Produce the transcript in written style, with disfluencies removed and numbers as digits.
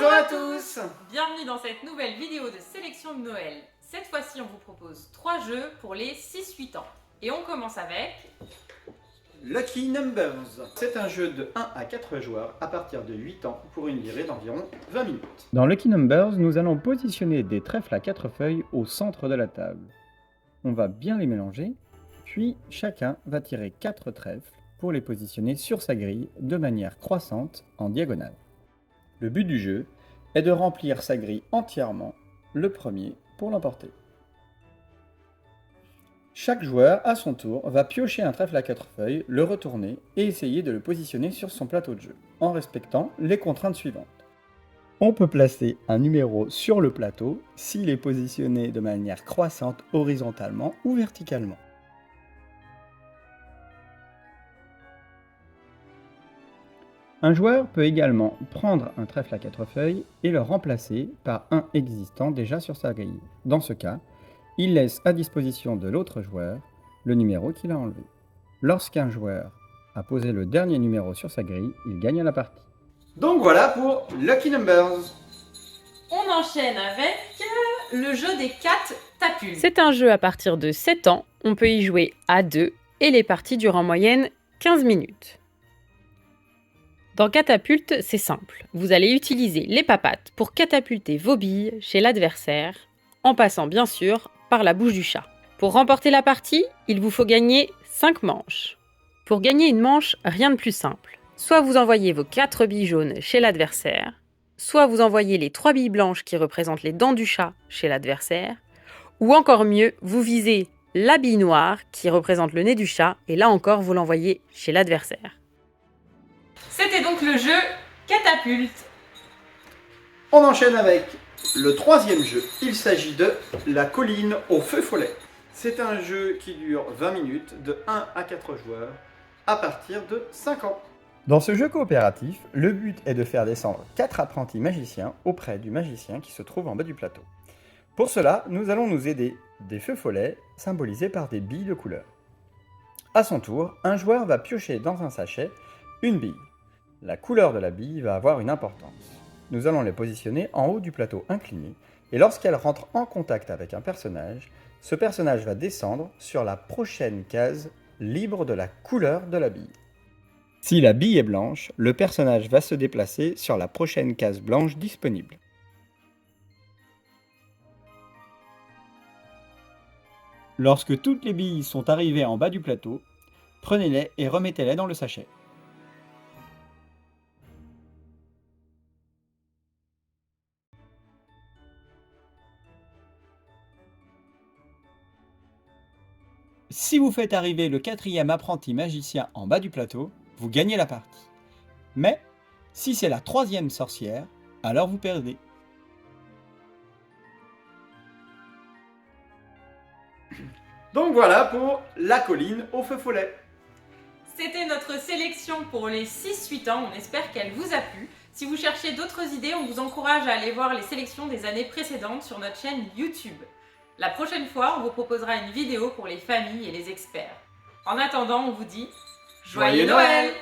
Bonjour à tous. Bienvenue dans cette nouvelle vidéo de sélection de Noël. Cette fois-ci, on vous propose 3 jeux pour les 6-8 ans. Et on commence avec... Lucky Numbers. C'est un jeu de 1 à 4 joueurs à partir de 8 ans pour une durée d'environ 20 minutes. Dans Lucky Numbers, nous allons positionner des trèfles à 4 feuilles au centre de la table. On va bien les mélanger, puis chacun va tirer 4 trèfles pour les positionner sur sa grille de manière croissante en diagonale. Le but du jeu est de remplir sa grille entièrement, le premier pour l'emporter. Chaque joueur, à son tour, va piocher un trèfle à 4 feuilles, le retourner et essayer de le positionner sur son plateau de jeu, en respectant les contraintes suivantes. On peut placer un numéro sur le plateau s'il est positionné de manière croissante horizontalement ou verticalement. Un joueur peut également prendre un trèfle à 4 feuilles et le remplacer par un existant déjà sur sa grille. Dans ce cas, il laisse à disposition de l'autre joueur le numéro qu'il a enlevé. Lorsqu'un joueur a posé le dernier numéro sur sa grille, il gagne la partie. Donc voilà pour Lucky Numbers. On enchaîne avec le jeu des 4 tapulles. C'est un jeu à partir de 7 ans, on peut y jouer à 2 et les parties durent en moyenne 15 minutes. Dans Catapulte, c'est simple. Vous allez utiliser les papates pour catapulter vos billes chez l'adversaire, en passant bien sûr par la bouche du chat. Pour remporter la partie, il vous faut gagner 5 manches. Pour gagner une manche, rien de plus simple. Soit vous envoyez vos 4 billes jaunes chez l'adversaire, soit vous envoyez les 3 billes blanches qui représentent les dents du chat chez l'adversaire, ou encore mieux, vous visez la bille noire qui représente le nez du chat, et là encore vous l'envoyez chez l'adversaire. C'était donc le jeu Catapulte. On enchaîne avec le troisième jeu. Il s'agit de La colline au feu follet. C'est un jeu qui dure 20 minutes de 1 à 4 joueurs à partir de 5 ans. Dans ce jeu coopératif, le but est de faire descendre 4 apprentis magiciens auprès du magicien qui se trouve en bas du plateau. Pour cela, nous allons nous aider des feux follets symbolisés par des billes de couleur. À son tour, un joueur va piocher dans un sachet une bille. La couleur de la bille va avoir une importance. Nous allons les positionner en haut du plateau incliné et lorsqu'elle rentre en contact avec un personnage, ce personnage va descendre sur la prochaine case libre de la couleur de la bille. Si la bille est blanche, le personnage va se déplacer sur la prochaine case blanche disponible. Lorsque toutes les billes sont arrivées en bas du plateau, prenez-les et remettez-les dans le sachet. Si vous faites arriver le 4e apprenti magicien en bas du plateau, vous gagnez la partie. Mais, si c'est la 3e sorcière, alors vous perdez. Donc voilà pour La colline au feu follet. C'était notre sélection pour les 6-8 ans. On espère qu'elle vous a plu. Si vous cherchez d'autres idées, on vous encourage à aller voir les sélections des années précédentes sur notre chaîne YouTube. La prochaine fois, on vous proposera une vidéo pour les familles et les experts. En attendant, on vous dit Joyeux Noël!